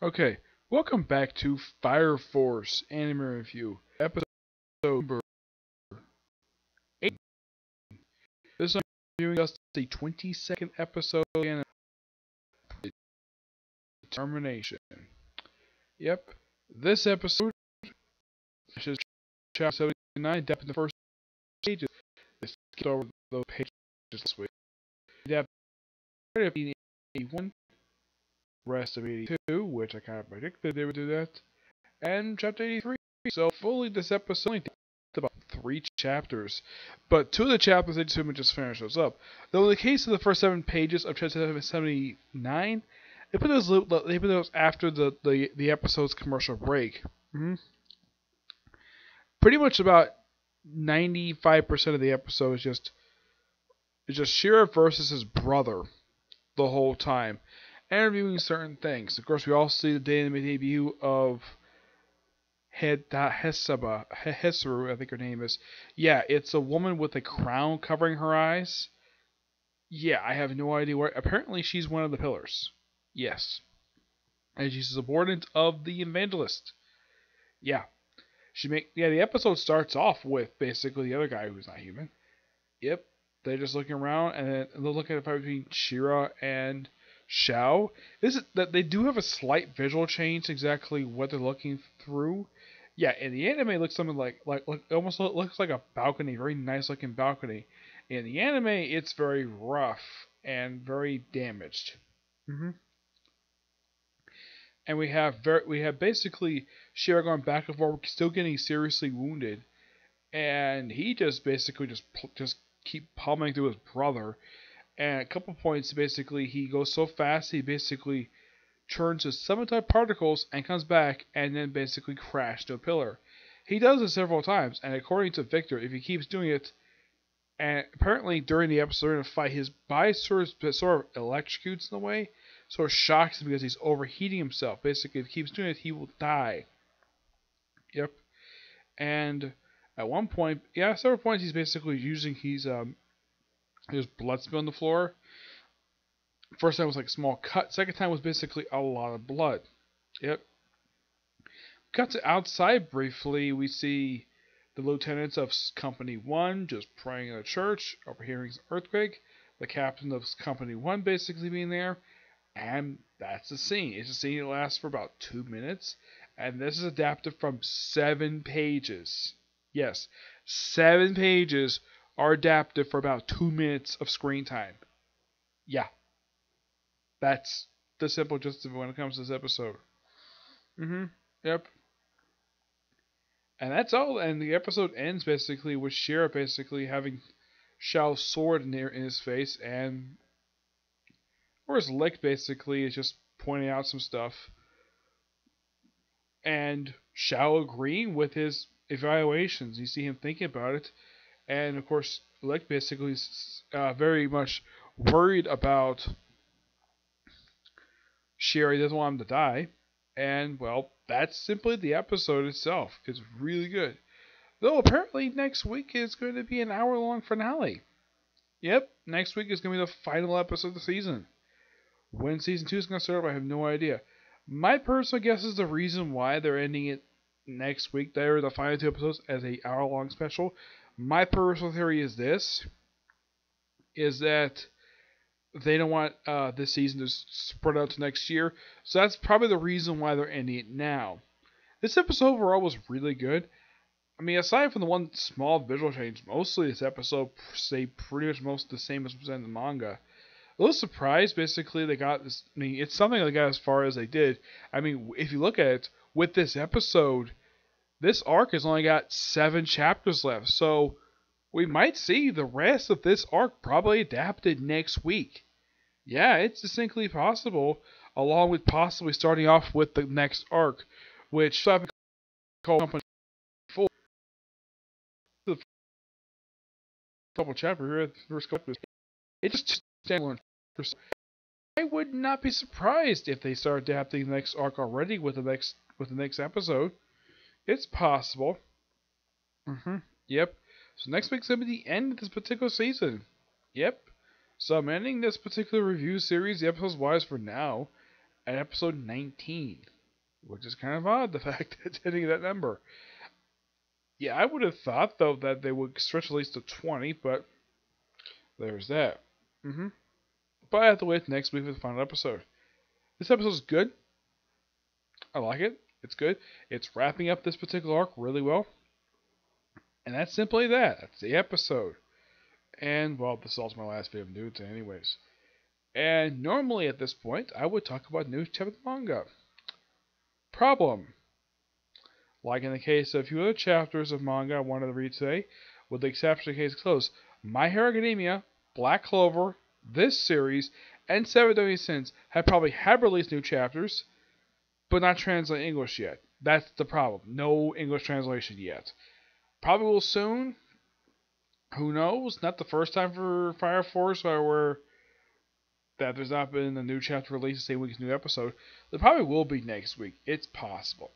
Okay, welcome back to Fire Force Anime Review, episode number 8. This is reviewing just the 22nd episode in Determination. Yep, this episode, which is chapter 79, depth in the first pages. I skipped over those pages this week. Depth of 81, rest of 82, which I kind of predicted they would do that, and chapter 83. So, fully, this episode only about 3 chapters, but 2 of the chapters they just finish those up. Though in the case of the first 7 pages of chapter 79, they put those after the episode's commercial break. Pretty much about 95% of the episode is just Shira versus his brother the whole time, and reviewing certain things. Of course, we all see the debut of Hesuru, I think her name is. Yeah, it's a woman with a crown covering her eyes. Yeah, I have no idea where. Apparently, she's one of the pillars. Yes. And she's a subordinate of the evangelist. Yeah. The episode starts off with basically the other guy who's not human. Yep. They're just looking around and then they're looking at the fight between Shira and Shao. That they do have a slight visual change to exactly what they're looking through. Yeah, in the anime, it looks something like almost looks like a balcony, very nice looking balcony. In the anime, it's very rough and very damaged. And we have basically Shira going back and forth, still getting seriously wounded, and he just basically just keep pummeling through his brother. And at a couple points, basically, he goes so fast, he basically turns to subatomic particles and comes back and then basically crashes to a pillar. He does it several times, and according to Victor, if he keeps doing it, and apparently during the episode during the fight, his body sort of electrocutes in a way, sort of shocks him because he's overheating himself. Basically, if he keeps doing it, he will die. Yep. And at one point, several points, he's basically using his blood spill on the floor. First time was like a small cut. Second time was basically a lot of blood. Yep. Cut to outside briefly. We see the lieutenants of Company 1 just praying in a church, overhearing an earthquake. The captain of Company 1 basically being there. And that's the scene. It's a scene that lasts for about 2 minutes. And this is adapted from 7 pages. Yes, 7 pages are adapted for about 2 minutes of screen time. Yeah. That's the simple gist of it when it comes to this episode. Yep. And that's all. And the episode ends basically with Shira basically having Shao's sword in his face, and whereas Lick basically is just pointing out some stuff, and Shao agreeing with his evaluations. You see him thinking about it, and of course Lick basically is very much worried about Shira. He doesn't want him to die, and well, that's simply the episode itself. It's really good. Though apparently next week is going to be an hour-long finale. Yep, next week is going to be the final episode of the season. When season 2 is going to start, I have no idea. My personal guess is the reason why they're ending it next week, there the final 2 episodes, as a hour-long special. My personal theory is this: is that they don't want this season to spread out to next year, so that's probably the reason why they're ending it now. This episode overall was really good. I mean, aside from the one small visual change, mostly this episode stayed pretty much most the same as was in the manga. A little surprised, basically, they got this. I mean, it's something they got as far as they did. I mean, if you look at it, with this episode, this arc has only got 7 chapters left, so we might see the rest of this arc probably adapted next week. Yeah, it's distinctly possible, along with possibly starting off with the next arc, which I've called Company 4. The couple chapters here, the first couple, it's just standalone. I would not be surprised if they start adapting the next arc already with the next episode. It's possible. Yep. So next week's gonna be the end of this particular season. Yep. So I'm ending this particular review series, the episodes wise for now, at episode 19. which is kind of odd, the fact that it's hitting that number. Yeah, I would have thought, though, that they would stretch at least to 20, but there's that. But I have to wait next week for the final episode. This episode's good. I like it. It's good. It's wrapping up this particular arc really well. And that's simply that. That's the episode. And, well, this is also my last video of news anyways. And normally at this point, I would talk about news chapter manga. Problem. Like in the case of a few other chapters of manga I wanted to read today, with the exception of Case Closed, My Hero Academia, Black Clover, this series, and Seven Deadly Sins have probably released new chapters, but not translated English yet. That's the problem. No English translation yet. Probably will soon. Who knows? Not the first time for Fire Force where that there's not been a new chapter released the same week as new episode. There probably will be next week. It's possible.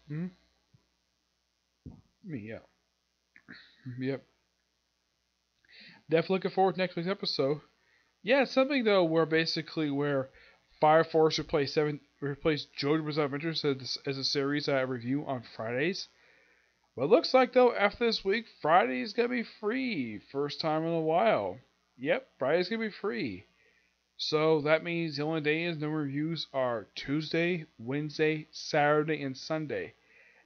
Yeah. Yep. Definitely looking forward to next week's episode. Yeah, it's something though where Fire Force replaced JoJo's Bizarre Adventures as a series I review on Fridays. But it looks like though after this week, Friday's gonna be free. First time in a while. Yep, Friday's gonna be free. So that means the only days no reviews are Tuesday, Wednesday, Saturday, and Sunday.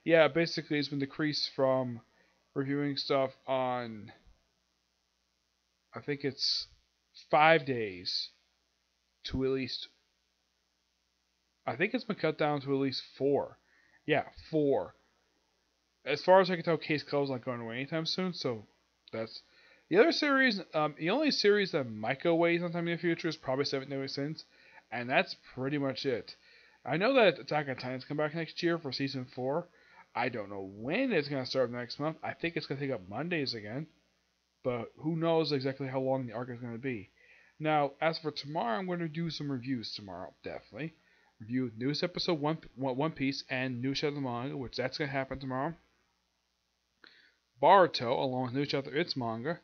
Yeah, basically it's been decreased from reviewing stuff on, I think it's 5 days to at least, I think it's been cut down to at least 4. Yeah, 4. As far as I can tell, Case Closed not going away anytime soon, so that's the other series. The only series that might go away sometime in the future is probably Seven Deadly Sins, and that's pretty much it. I know that Attack on Titan's come back next year for season 4. I don't know when it's going to start next month. I think it's going to take up Mondays again, but who knows exactly how long the arc is going to be. Now, as for tomorrow, I'm going to do some reviews tomorrow, definitely. Review newest episode One Piece and new chapter manga, which that's going to happen tomorrow. Boruto, along with new chapter its manga.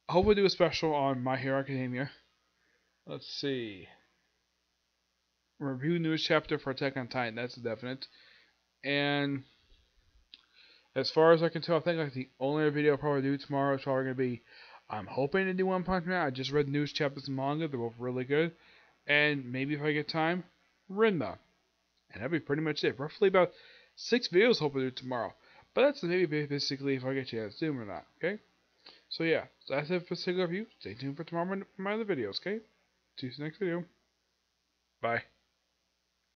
I hope we do a special on My Hero Academia. Let's see. Review newest chapter for Attack on Titan, that's definite. And as far as I can tell, I think like the only video I'll probably do tomorrow is probably going to be, I'm hoping to do One Punch Man. I just read news chapters and manga. They're both really good. And maybe if I get time, Rinma. And that'll be pretty much it. Roughly about 6 videos I'll do tomorrow. But that's maybe basically if I get a chance to do them or not. Okay? So yeah, so that's it for this review. Stay tuned for tomorrow for my other videos. Okay? See you in the next video. Bye.